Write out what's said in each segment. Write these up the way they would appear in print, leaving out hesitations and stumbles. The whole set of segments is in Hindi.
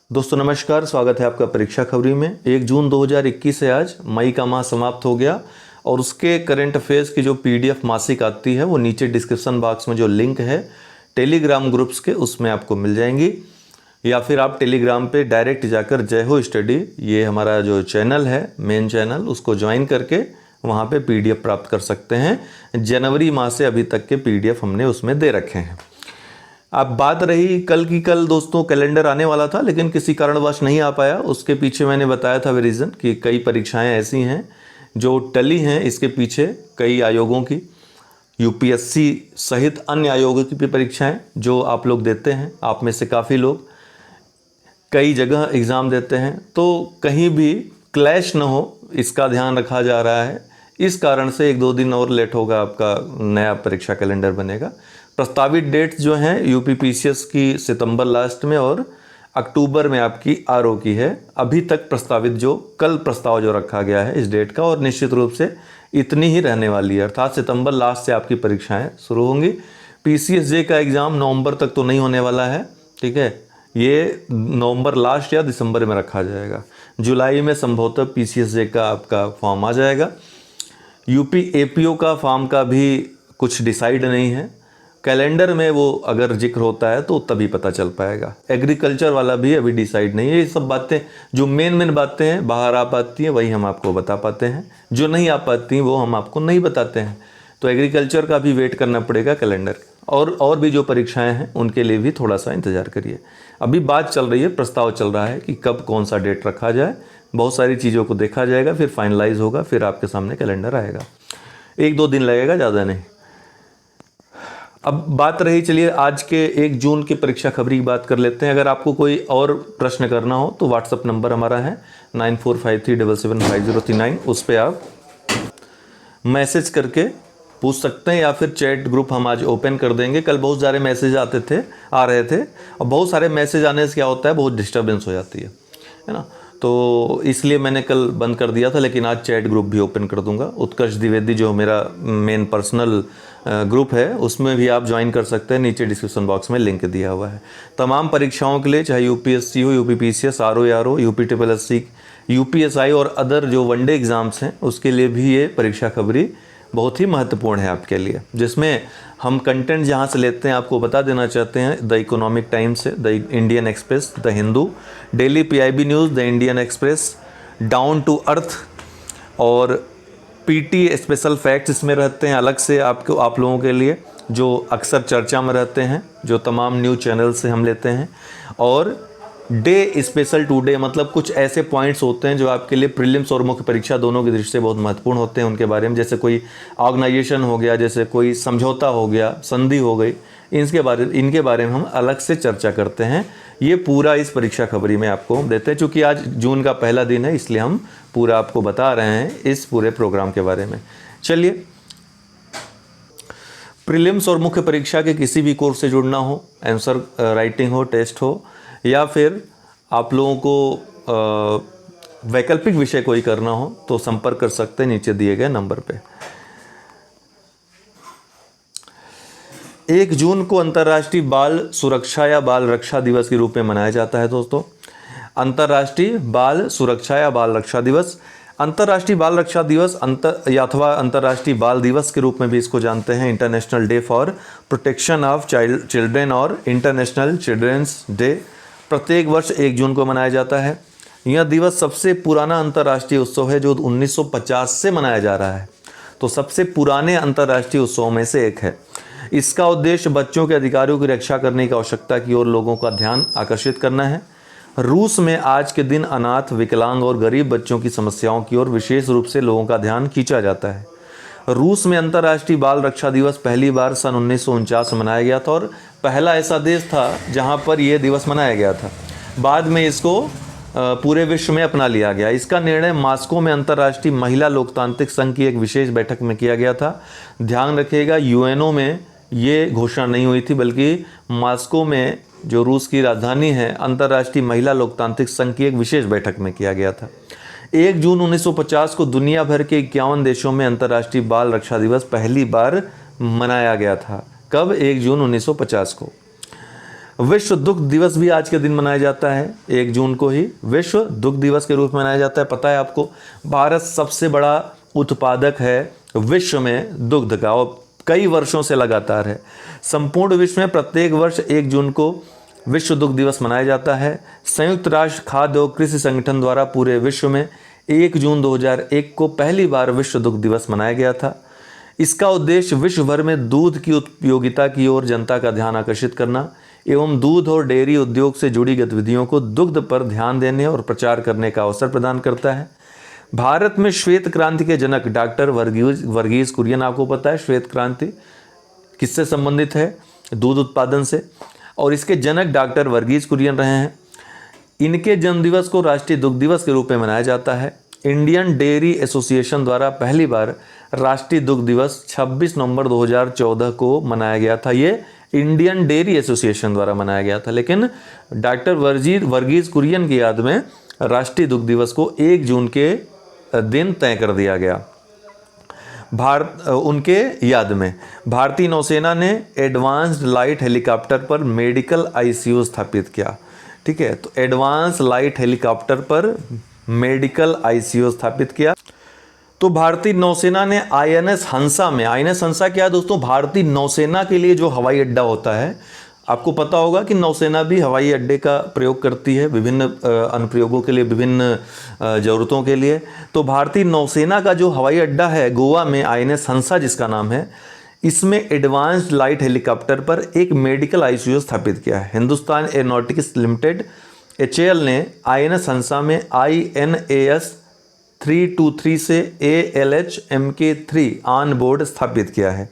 दोस्तों नमस्कार, स्वागत है आपका परीक्षा खबरी में। 1 जून 2021 से आज मई का माह समाप्त हो गया और उसके करंट अफेयर्स की जो पीडीएफ मासिक आती है वो नीचे डिस्क्रिप्शन बॉक्स में जो लिंक है टेलीग्राम ग्रुप्स के उसमें आपको मिल जाएंगी, या फिर आप टेलीग्राम पे डायरेक्ट जाकर जय हो स्टडी, ये हमारा जो चैनल है मेन चैनल, उसको ज्वाइन करके वहाँ पे पीडीएफ प्राप्त कर सकते हैं। जनवरी माह से अभी तक के पीडीएफ हमने उसमें दे रखे हैं। अब बात रही कल की, कल दोस्तों कैलेंडर आने वाला था लेकिन किसी कारणवश नहीं आ पाया। उसके पीछे मैंने बताया था रीज़न कि कई परीक्षाएं ऐसी हैं जो टली हैं। इसके पीछे कई आयोगों की, यूपीएससी सहित अन्य आयोगों की भी परीक्षाएं जो आप लोग देते हैं। आप में से काफ़ी लोग कई जगह एग्ज़ाम देते हैं, तो कहीं भी क्लैश न हो इसका ध्यान रखा जा रहा है। इस कारण से 1-2 दिन और लेट होगा, आपका नया परीक्षा कैलेंडर बनेगा। प्रस्तावित डेट्स जो हैं यूपीपीसीएस की सितंबर लास्ट में और अक्टूबर में आपकी आरओ की है। अभी तक प्रस्तावित जो कल प्रस्ताव जो रखा गया है इस डेट का, और निश्चित रूप से इतनी ही रहने वाली है, अर्थात सितंबर लास्ट से आपकी परीक्षाएं शुरू होंगी। पीसीएसजे का एग्ज़ाम नवंबर तक तो नहीं होने वाला है, ठीक है, ये नवंबर लास्ट या दिसंबर में रखा जाएगा। जुलाई में संभवतः पीसीएसजे का आपका फॉर्म आ जाएगा। यूपी एपीओ का फॉर्म का भी कुछ डिसाइड नहीं है, कैलेंडर में वो अगर जिक्र होता है तो तभी पता चल पाएगा। एग्रीकल्चर वाला भी अभी डिसाइड नहीं है। ये सब बातें जो मेन बातें हैं बाहर आ पाती हैं वही हम आपको बता पाते हैं, जो नहीं आ पाती वो हम आपको नहीं बताते हैं। तो एग्रीकल्चर का भी वेट करना पड़ेगा कैलेंडर, और भी जो परीक्षाएं हैं उनके लिए भी थोड़ा सा इंतज़ार करिए। अभी बात चल रही है, प्रस्ताव चल रहा है कि कब कौन सा डेट रखा जाए। बहुत सारी चीज़ों को देखा जाएगा, फिर फाइनलाइज होगा, फिर आपके सामने कैलेंडर आएगा। 1-2 दिन लगेगा, ज़्यादा नहीं। अब बात रही, चलिए आज के 1 जून की परीक्षा खबरी की बात कर लेते हैं। अगर आपको कोई और प्रश्न करना हो तो व्हाट्सअप नंबर हमारा है 9453775039, उस पर आप मैसेज करके पूछ सकते हैं, या फिर चैट ग्रुप हम आज ओपन कर देंगे। कल बहुत सारे मैसेज आ रहे थे, और बहुत सारे मैसेज आने से क्या होता है, बहुत डिस्टर्बेंस हो जाती है ना, तो इसलिए मैंने कल बंद कर दिया था, लेकिन आज चैट ग्रुप भी ओपन कर दूंगा। उत्कर्ष द्विवेदी जो मेरा मेन पर्सनल ग्रुप है उसमें भी आप ज्वाइन कर सकते हैं, नीचे डिस्क्रिप्शन बॉक्स में लिंक दिया हुआ है। तमाम परीक्षाओं के लिए, चाहे यूपीएससी हो, यूपीपीसीएस, आरओ, यूपीएससी, यूपीएसआई और अदर जो वनडे एग्ज़ाम्स हैं उसके लिए भी ये परीक्षा खबरी बहुत ही महत्वपूर्ण है आपके लिए, जिसमें हम कंटेंट जहाँ से लेते हैं आपको बता देना चाहते हैं। द इकोनॉमिक टाइम्स से, the Indian Express, the Hindu, daily PIB news, the Indian Express, Down to Earth और पीटी स्पेशल फैक्ट्स इसमें रहते हैं अलग से आप लोगों के लिए, जो अक्सर चर्चा में रहते हैं, जो तमाम न्यूज़ चैनल से हम लेते हैं। और डे स्पेशल टू डे, मतलब कुछ ऐसे पॉइंट्स होते हैं जो आपके लिए प्रीलिम्स और मुख्य परीक्षा दोनों की दृष्टि से बहुत महत्वपूर्ण होते हैं, उनके बारे में, जैसे कोई ऑर्गेनाइजेशन हो गया, जैसे कोई समझौता हो गया, संधि हो गई, इनके बारे में हम अलग से चर्चा करते हैं। ये पूरा इस परीक्षा खबरी में आपको हम देते हैं। चूँकि आज जून का पहला दिन है इसलिए हम पूरा आपको बता रहे हैं इस पूरे प्रोग्राम के बारे में। चलिए, प्रीलिम्स और मुख्य परीक्षा के किसी भी कोर्स से जुड़ना हो, आंसर राइटिंग हो, टेस्ट हो, या फिर आप लोगों को वैकल्पिक विषय कोई करना हो तो संपर्क कर सकते हैं नीचे दिए गए नंबर पे। 1 जून को अंतर्राष्ट्रीय बाल सुरक्षा या बाल रक्षा दिवस के रूप में मनाया जाता है। दोस्तों, अंतर्राष्ट्रीय बाल सुरक्षा या बाल रक्षा दिवस, अंतर्राष्ट्रीय बाल रक्षा दिवस अथवा अंतर्राष्ट्रीय बाल दिवस के रूप में भी इसको जानते हैं। International day for protection of children और इंटरनेशनल चिल्ड्रेंस डे प्रत्येक वर्ष 1 जून को मनाया जाता है। यह दिवस सबसे पुराना अंतर्राष्ट्रीय उत्सव है जो 1950 से मनाया जा रहा है, तो सबसे पुराने अंतर्राष्ट्रीय उत्सवों में से एक है। इसका उद्देश्य बच्चों के अधिकारों की रक्षा करने की आवश्यकता की ओर लोगों का ध्यान आकर्षित करना है। रूस में आज के दिन अनाथ, विकलांग और गरीब बच्चों की समस्याओं की ओर विशेष रूप से लोगों का ध्यान खींचा जाता है। रूस में अंतर्राष्ट्रीय बाल रक्षा दिवस पहली बार सन 1949 में मनाया गया था और पहला ऐसा देश था जहां पर यह दिवस मनाया गया था। बाद में इसको पूरे विश्व में अपना लिया गया। इसका निर्णय मॉस्को में अंतर्राष्ट्रीय महिला लोकतांत्रिक संघ की एक विशेष बैठक में किया गया था। ध्यान रखिएगा, यूएनओ में ये घोषणा नहीं हुई थी, बल्कि मॉस्को में, जो रूस की राजधानी है, अंतर्राष्ट्रीय महिला लोकतांत्रिक संघ की एक विशेष बैठक में किया गया था। 1 जून 1950 को दुनिया भर के 51 देशों में अंतर्राष्ट्रीय बाल रक्षा दिवस पहली बार मनाया गया था। कब? 1 जून 1950 को। विश्व दुग्ध दिवस भी आज के दिन मनाया जाता है, 1 जून को ही विश्व दुग्ध दिवस के रूप में मनाया जाता है। पता है आपको, भारत सबसे बड़ा उत्पादक है विश्व में दुग्ध का और कई वर्षों से लगातार है। संपूर्ण विश्व में प्रत्येक वर्ष 1 जून को विश्व दुग्ध दिवस मनाया जाता है। संयुक्त राष्ट्र खाद्य और कृषि संगठन द्वारा पूरे विश्व में 1 जून 2001 को पहली बार विश्व दुग्ध दिवस मनाया गया था। इसका उद्देश्य विश्व भर में दूध की उपयोगिता की ओर जनता का ध्यान आकर्षित करना एवं दूध और डेयरी उद्योग से जुड़ी गतिविधियों को दुग्ध पर ध्यान देने और प्रचार करने का अवसर प्रदान करता है। भारत में श्वेत क्रांति के जनक डॉक्टर वर्गीज कुरियन, आपको पता है श्वेत क्रांति किससे संबंधित है? दूध उत्पादन से, और इसके जनक डॉक्टर वर्गीज कुरियन रहे हैं। इनके जन्मदिवस को राष्ट्रीय दुग्ध दिवस के रूप में मनाया जाता है। इंडियन डेयरी एसोसिएशन द्वारा पहली बार राष्ट्रीय दुग्ध दिवस 26 नवंबर 2014 को मनाया गया था। ये इंडियन डेयरी एसोसिएशन द्वारा मनाया गया था, लेकिन डॉक्टर वर्गीज कुरियन की याद में राष्ट्रीय दुग्ध दिवस को 1 जून के दिन तय कर दिया गया। उनके याद में भारतीय नौसेना ने एडवांस्ड लाइट हेलीकॉप्टर पर मेडिकल आईसीयू स्थापित किया। ठीक है, तो एडवांस लाइट हेलीकॉप्टर पर मेडिकल आईसीयू स्थापित किया। तो भारतीय नौसेना ने आईएनएस हंसा में, आईएनएस हंसा क्या है दोस्तों? भारतीय नौसेना के लिए जो हवाई अड्डा होता है, आपको पता होगा कि नौसेना भी हवाई अड्डे का प्रयोग करती है विभिन्न अनुप्रयोगों के लिए, विभिन्न ज़रूरतों के लिए। तो भारतीय नौसेना का जो हवाई अड्डा है गोवा में, आईएनएस हंसा जिसका नाम है, इसमें एडवांस्ड लाइट हेलीकॉप्टर पर एक मेडिकल आईसीयू स्थापित किया है। हिंदुस्तान एरोनॉटिक्स लिमिटेड HAL ने आईएनएस हंसा में INAS 323 से ALH MK3 ऑन बोर्ड स्थापित किया है।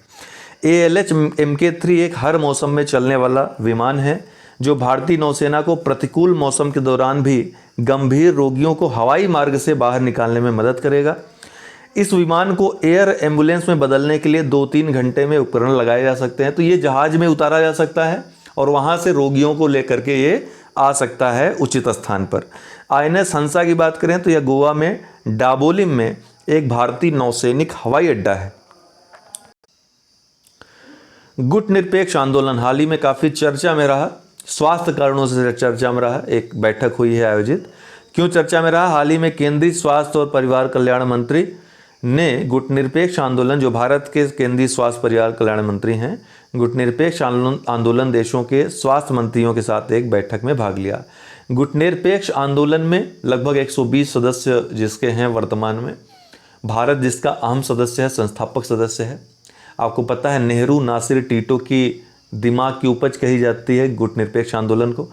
ALH MK3 एक हर मौसम में चलने वाला विमान है जो भारतीय नौसेना को प्रतिकूल मौसम के दौरान भी गंभीर रोगियों को हवाई मार्ग से बाहर निकालने में मदद करेगा। इस विमान को एयर एम्बुलेंस में बदलने के लिए 2-3 घंटे में उपकरण लगाए जा सकते हैं। तो ये जहाज में उतारा जा सकता है और वहाँ से रोगियों को लेकर के ये आ सकता है उचित स्थान पर। INS हंसा की बात करें तो यह गोवा में डाबोलिम में एक भारतीय नौसैनिक हवाई अड्डा है। गुटनिरपेक्ष आंदोलन हाल ही में काफ़ी चर्चा में रहा, स्वास्थ्य कारणों से चर्चा में रहा। एक बैठक हुई है आयोजित। क्यों चर्चा में रहा? हाल ही में केंद्रीय स्वास्थ्य और परिवार कल्याण मंत्री ने गुटनिरपेक्ष आंदोलन, जो भारत के केंद्रीय स्वास्थ्य परिवार कल्याण मंत्री हैं, गुटनिरपेक्ष आंदोलन देशों के स्वास्थ्य मंत्रियों के साथ एक बैठक में भाग लिया। गुटनिरपेक्ष आंदोलन में लगभग 120 सदस्य जिसके हैं वर्तमान में, भारत जिसका अहम सदस्य है, संस्थापक सदस्य है। आपको पता है नेहरू, नासिर, टीटो की दिमाग की उपज कही जाती है गुटनिरपेक्ष आंदोलन को।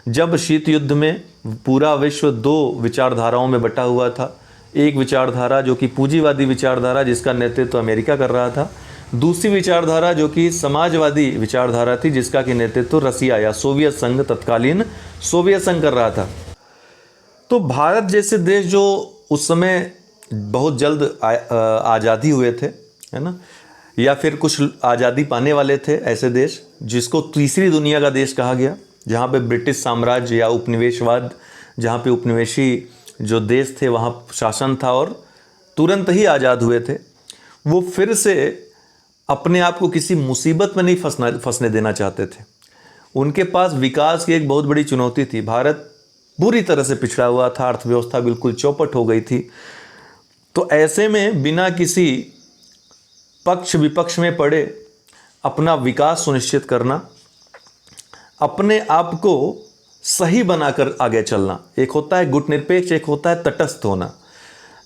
जब शीत युद्ध में पूरा विश्व 2 विचारधाराओं में बटा हुआ था, एक विचारधारा जो कि पूंजीवादी विचारधारा जिसका नेतृत्व अमेरिका कर रहा था, दूसरी विचारधारा जो कि समाजवादी विचारधारा थी जिसका कि नेतृत्व रसिया या सोवियत संघ, तत्कालीन सोवियत संघ कर रहा था। तो भारत जैसे देश जो उस समय बहुत जल्द आज़ादी हुए थे, है ना, या फिर कुछ आज़ादी पाने वाले थे, ऐसे देश जिसको तीसरी दुनिया का देश कहा गया, जहाँ पे ब्रिटिश साम्राज्य या उपनिवेशवाद, जहाँ पे उपनिवेशी जो देश थे वहाँ शासन था और तुरंत ही आज़ाद हुए थे, वो फिर से अपने आप को किसी मुसीबत में नहीं फंसने देना चाहते थे। उनके पास विकास की एक बहुत बड़ी चुनौती थी। भारत बुरी तरह से पिछड़ा हुआ था, अर्थव्यवस्था बिल्कुल चौपट हो गई थी। तो ऐसे में बिना किसी पक्ष विपक्ष में पड़े अपना विकास सुनिश्चित करना, अपने आप को सही बनाकर आगे चलना, एक होता है गुटनिरपेक्ष, एक होता है तटस्थ होना।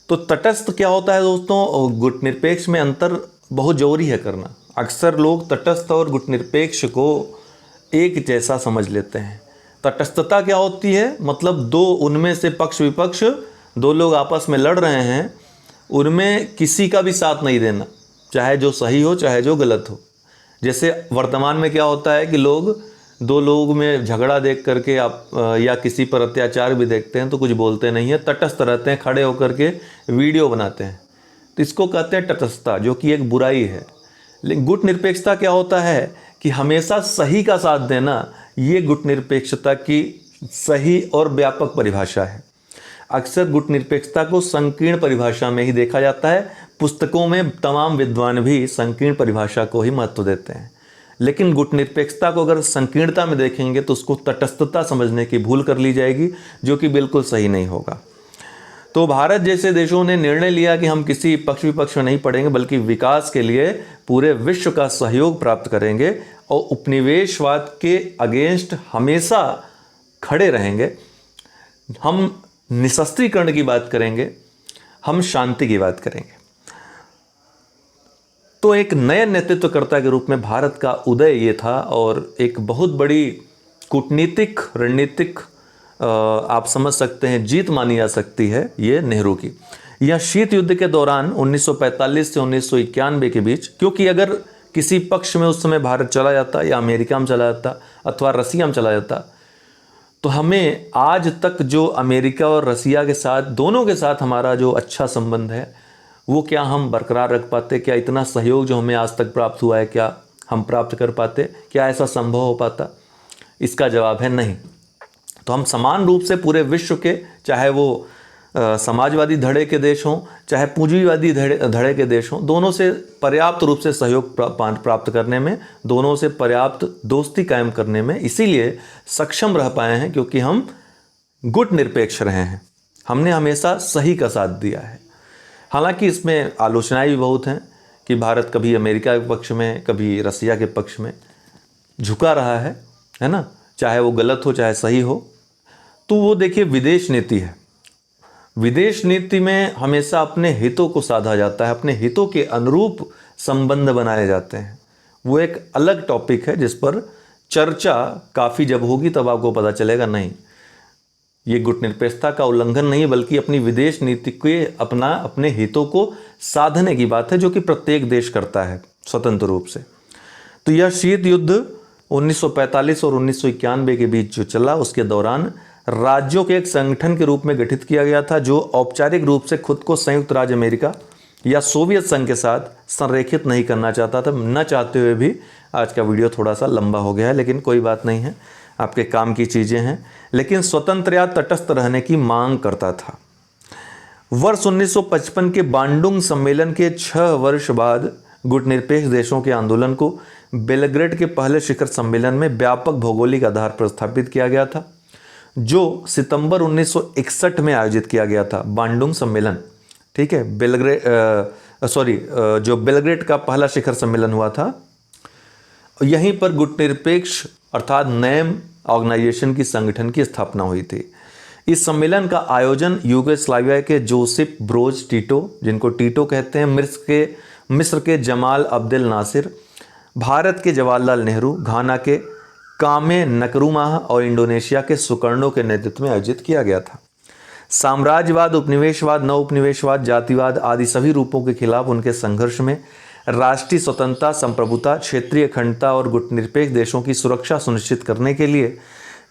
तो तटस्थ क्या होता है दोस्तों? गुटनिरपेक्ष में अंतर बहुत जरूरी है करना। अक्सर लोग तटस्थ और गुटनिरपेक्ष को एक जैसा समझ लेते हैं। तटस्थता क्या होती है? मतलब दो, उनमें से पक्ष विपक्ष 2 लोग आपस में लड़ रहे हैं, उनमें किसी का भी साथ नहीं देना, चाहे जो सही हो चाहे जो गलत हो। जैसे वर्तमान में क्या होता है कि लोग 2 लोगों में झगड़ा देख करके आप या किसी पर अत्याचार भी देखते हैं तो कुछ बोलते नहीं है, तटस्थ रहते हैं, खड़े होकर के वीडियो बनाते हैं। तो इसको कहते हैं तटस्थता, जो कि एक बुराई है। लेकिन गुटनिरपेक्षता क्या होता है कि हमेशा सही का साथ देना, ये गुटनिरपेक्षता की सही और व्यापक परिभाषा है। अक्सर गुटनिरपेक्षता को संकीर्ण परिभाषा में ही देखा जाता है। पुस्तकों में तमाम विद्वान भी संकीर्ण परिभाषा को ही महत्व देते हैं। लेकिन गुटनिरपेक्षता को अगर संकीर्णता में देखेंगे तो उसको तटस्थता समझने की भूल कर ली जाएगी, जो कि बिल्कुल सही नहीं होगा। तो भारत जैसे देशों ने निर्णय लिया कि हम किसी पक्ष विपक्ष में नहीं पड़ेंगे, बल्कि विकास के लिए पूरे विश्व का सहयोग प्राप्त करेंगे और उपनिवेशवाद के अगेंस्ट हमेशा खड़े रहेंगे। हम निशस्त्रीकरण की बात करेंगे, हम शांति की बात करेंगे। तो एक नए नेतृत्वकर्ता के रूप में भारत का उदय ये था, और एक बहुत बड़ी कूटनीतिक रणनीतिक आप समझ सकते हैं जीत मानी जा सकती है ये नेहरू की। यह शीत युद्ध के दौरान 1945 से 1991 के बीच, क्योंकि अगर किसी पक्ष में उस समय भारत चला जाता या अमेरिका में चला जाता अथवा रसिया में चला जाता, तो हमें आज तक जो अमेरिका और रसिया के साथ, दोनों के साथ हमारा जो अच्छा संबंध है, वो क्या हम बरकरार रख पाते? क्या इतना सहयोग जो हमें आज तक प्राप्त हुआ है, क्या हम प्राप्त कर पाते? क्या ऐसा संभव हो पाता? इसका जवाब है नहीं। तो हम समान रूप से पूरे विश्व के, चाहे वो समाजवादी धड़े के देश हों, चाहे पूंजीवादी धड़े के देश हों, दोनों से पर्याप्त रूप से सहयोग प्राप्त करने में, दोनों से पर्याप्त दोस्ती कायम करने में इसीलिए सक्षम रह पाए हैं क्योंकि हम गुट निरपेक्ष रहे हैं। हमने हमेशा सही का साथ दिया है। हालांकि इसमें आलोचनाएं भी बहुत हैं कि भारत कभी अमेरिका के पक्ष में, कभी रसिया के पक्ष में झुका रहा है ना, चाहे वो गलत हो चाहे सही हो। तो वो देखिए विदेश नीति है। विदेश नीति में हमेशा अपने हितों को साधा जाता है, अपने हितों के अनुरूप संबंध बनाए जाते हैं। वो एक अलग टॉपिक है जिस पर चर्चा काफ़ी जब होगी तब आपको पता चलेगा, नहीं ये गुटनिरपेक्षता का उल्लंघन नहीं बल्कि अपनी विदेश नीति के अपने हितों को साधने की बात है, जो कि प्रत्येक देश करता है स्वतंत्र रूप से। तो यह शीत युद्ध 1945 और 1991 के बीच जो चला, उसके दौरान राज्यों के एक संगठन के रूप में गठित किया गया था, जो औपचारिक रूप से खुद को संयुक्त राज्य अमेरिका या सोवियत संघ के साथ संरेखित नहीं करना चाहता था। न चाहते हुए भी आज का वीडियो थोड़ा सा लंबा हो गया है, लेकिन कोई बात नहीं है, आपके काम की चीज़ें हैं। लेकिन स्वतंत्र या तटस्थ रहने की मांग करता था। वर्ष 1955 के बांडुंग सम्मेलन के 6 वर्ष बाद गुटनिरपेक्ष देशों के आंदोलन को बेलग्रेड के पहले शिखर सम्मेलन में व्यापक भौगोलिक आधार पर स्थापित किया गया था, जो सितंबर 1961 में आयोजित किया गया था। बांडुंग सम्मेलन, ठीक है, जो बेलग्रेड का पहला शिखर सम्मेलन हुआ था, यहीं पर गुटनिरपेक्ष अर्थात नैम ऑर्गेनाइजेशन की संगठन की स्थापना हुई थी। इस सम्मेलन का आयोजन यूगोस्लाविया के जोसेफ ब्रोज टीटो, जिनको टीटो कहते हैं, मिस्र के जमाल अब्देल नासिर, भारत के जवाहरलाल नेहरू, घाना के कामे नकरुमाह और इंडोनेशिया के सुकर्णो के नेतृत्व में आयोजित किया गया था। साम्राज्यवाद, उपनिवेशवाद, नव उपनिवेशवाद, जातिवाद आदि सभी रूपों के खिलाफ उनके संघर्ष में राष्ट्रीय स्वतंत्रता, संप्रभुता, क्षेत्रीय अखंडता और गुटनिरपेक्ष देशों की सुरक्षा सुनिश्चित करने के लिए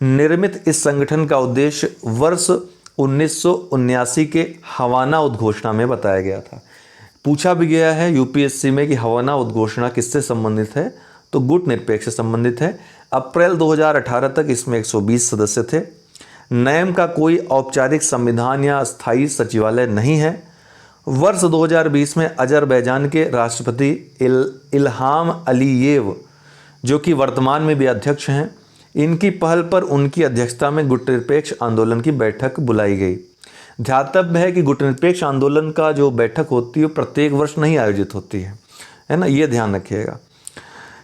निर्मित इस संगठन का उद्देश्य वर्ष 1979 के हवाना उद्घोषणा में बताया गया था। पूछा भी गया है यूपीएससी में कि हवाना उद्घोषणा किससे संबंधित है, तो गुटनिरपेक्ष से संबंधित है। अप्रैल 2018 तक इसमें 120 सदस्य थे। नैम का कोई औपचारिक संविधान या स्थायी सचिवालय नहीं है। वर्ष 2020 में अजरबैजान के राष्ट्रपति इल्हाम अलीयेव, जो कि वर्तमान में भी अध्यक्ष हैं, इनकी पहल पर उनकी अध्यक्षता में गुटनिरपेक्ष आंदोलन की बैठक बुलाई गई। ध्यातव्य है कि गुटनिरपेक्ष आंदोलन का जो बैठक होती है प्रत्येक वर्ष नहीं आयोजित होती है ना, ये ध्यान रखिएगा।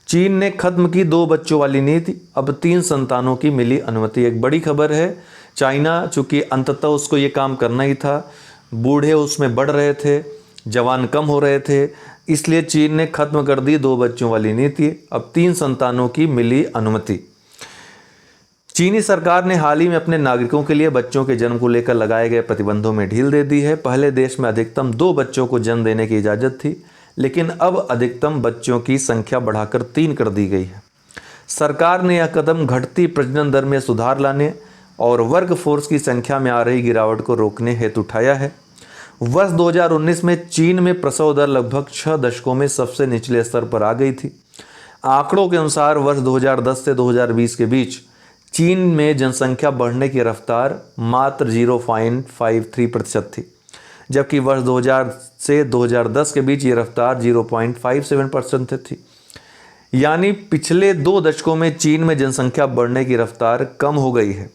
चीन ने खत्म की 2 बच्चों वाली नीति, अब 3 संतानों की मिली अनुमति। एक बड़ी खबर है। चाइना, चूंकि अंततः उसको ये काम करना ही था, बूढ़े उसमें बढ़ रहे थे, जवान कम हो रहे थे, इसलिए चीन ने खत्म कर दी 2 बच्चों वाली नीति, अब 3 संतानों की मिली अनुमति। चीनी सरकार ने हाल ही में अपने नागरिकों के लिए बच्चों के जन्म को लेकर लगाए गए प्रतिबंधों में ढील दे दी है। पहले देश में अधिकतम 2 बच्चों को जन्म देने की इजाज़त थी, लेकिन अब अधिकतम बच्चों की संख्या बढ़ाकर 3 कर दी गई है। सरकार ने यह कदम घटती प्रजनन दर में सुधार लाने और वर्क फोर्स की संख्या में आ रही गिरावट को रोकने हेतु उठाया है। वर्ष 2019 में चीन में प्रसव दर लगभग 6 दशकों में सबसे निचले स्तर पर आ गई थी। आंकड़ों के अनुसार वर्ष 2010 से 2020 के बीच चीन में जनसंख्या बढ़ने की रफ्तार मात्र 0.53% थी, जबकि वर्ष 2000 से 2010 के बीच ये रफ्तार 0.57% थी। यानी पिछले 2 दशकों में चीन में जनसंख्या बढ़ने की रफ्तार कम हो गई है।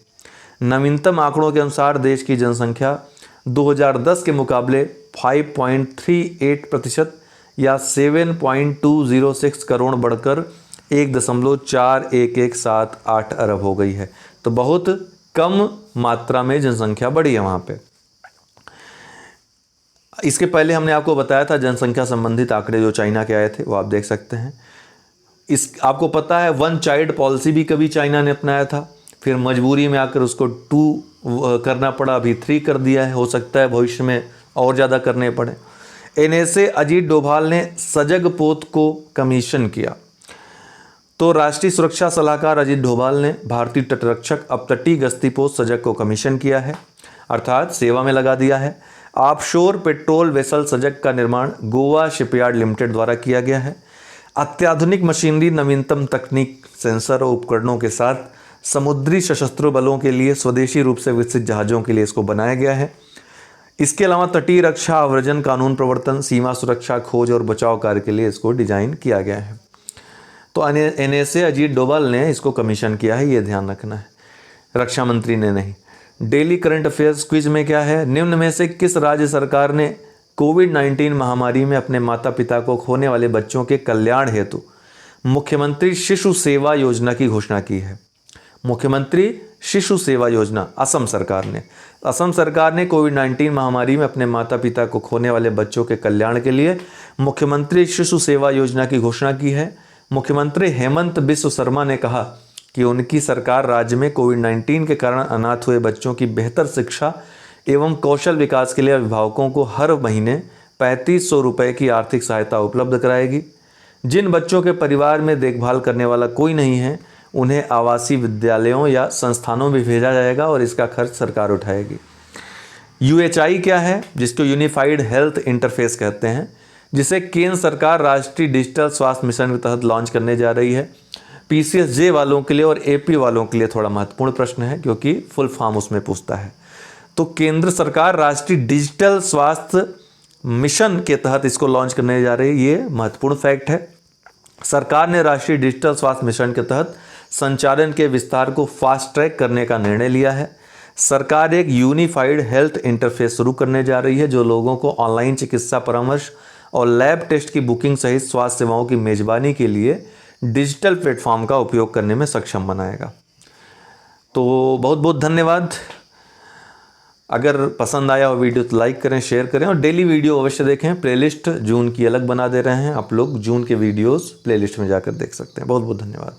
नवीनतम आंकड़ों के अनुसार देश की जनसंख्या 2010 के मुकाबले 5.38% या 7.206 करोड़ बढ़कर 1.41178 अरब हो गई है। तो बहुत कम मात्रा में जनसंख्या बढ़ी है वहाँ पे। इसके पहले हमने आपको बताया था जनसंख्या संबंधित आंकड़े जो चाइना के आए थे, वो आप देख सकते हैं। आपको पता है 1 चाइल्ड पॉलिसी भी कभी चाइना ने अपनाया था, फिर मजबूरी में आकर उसको 2 करना पड़ा, अभी 3 कर दिया है। हो सकता है भविष्य में और ज़्यादा करने पड़े। एनएसए अजीत डोभाल ने सजग पोत को कमीशन किया। तो राष्ट्रीय सुरक्षा सलाहकार अजीत डोभाल ने भारतीय तटरक्षक अपतटीय गश्ती पोस्ट सजग को कमीशन किया है, अर्थात सेवा में लगा दिया है। ऑफशोर पेट्रोल वेसल सजग का निर्माण गोवा शिपयार्ड लिमिटेड द्वारा किया गया है। अत्याधुनिक मशीनरी, नवीनतम तकनीक, सेंसर और उपकरणों के साथ समुद्री सशस्त्र बलों के लिए स्वदेशी रूप से विकसित जहाज़ों के लिए इसको बनाया गया है। इसके अलावा तटीय रक्षा, अव्रजन, कानून प्रवर्तन, सीमा सुरक्षा, खोज और बचाव कार्य के लिए इसको डिजाइन किया गया है। तो एनएसए अजीत डोभाल ने इसको कमीशन किया है, ये ध्यान रखना है, रक्षा मंत्री ने नहीं। डेली करंट अफेयर्स क्विज में क्या है, निम्न में से किस राज्य सरकार ने कोविड-19 महामारी में अपने माता पिता को खोने वाले बच्चों के कल्याण हेतु मुख्यमंत्री शिशु सेवा योजना की घोषणा की है? मुख्यमंत्री शिशु सेवा योजना असम सरकार ने। असम सरकार ने कोविड-19 महामारी में अपने माता पिता को खोने वाले बच्चों के कल्याण के लिए मुख्यमंत्री शिशु सेवा योजना की घोषणा की है। मुख्यमंत्री हेमंत बिस्व शर्मा ने कहा कि उनकी सरकार राज्य में कोविड-19 के कारण अनाथ हुए बच्चों की बेहतर शिक्षा एवं कौशल विकास के लिए अभिभावकों को हर महीने 3500 रुपये की आर्थिक सहायता उपलब्ध कराएगी। जिन बच्चों के परिवार में देखभाल करने वाला कोई नहीं है, उन्हें आवासीय विद्यालयों या संस्थानों में भेजा जाएगा और इसका खर्च सरकार उठाएगी। यूएचआई क्या है, जिसको यूनिफाइड हेल्थ इंटरफेस कहते हैं, जिसे केंद्र सरकार राष्ट्रीय डिजिटल स्वास्थ्य मिशन के तहत लॉन्च करने जा रही है। पीसीएसजे वालों के लिए और एपी वालों के लिए थोड़ा महत्वपूर्ण प्रश्न है, क्योंकि फुल फॉर्म उसमें पूछता है। तो केंद्र सरकार राष्ट्रीय डिजिटल स्वास्थ्य मिशन के तहत इसको लॉन्च करने जा रही है, ये महत्वपूर्ण फैक्ट है। सरकार ने राष्ट्रीय डिजिटल स्वास्थ्य मिशन के तहत संचालन के विस्तार को फास्ट ट्रैक करने का निर्णय लिया है। सरकार एक यूनिफाइड हेल्थ इंटरफेस शुरू करने जा रही है, जो लोगों को ऑनलाइन चिकित्सा परामर्श और लैब टेस्ट की बुकिंग सहित स्वास्थ्य सेवाओं की मेजबानी के लिए डिजिटल प्लेटफॉर्म का उपयोग करने में सक्षम बनाएगा। तो बहुत बहुत धन्यवाद। अगर पसंद आया हो वीडियो तो लाइक करें, शेयर करें और डेली वीडियो अवश्य देखें। प्लेलिस्ट जून की अलग बना दे रहे हैं, आप लोग जून के वीडियोस प्लेलिस्ट में जाकर देख सकते हैं। बहुत बहुत धन्यवाद।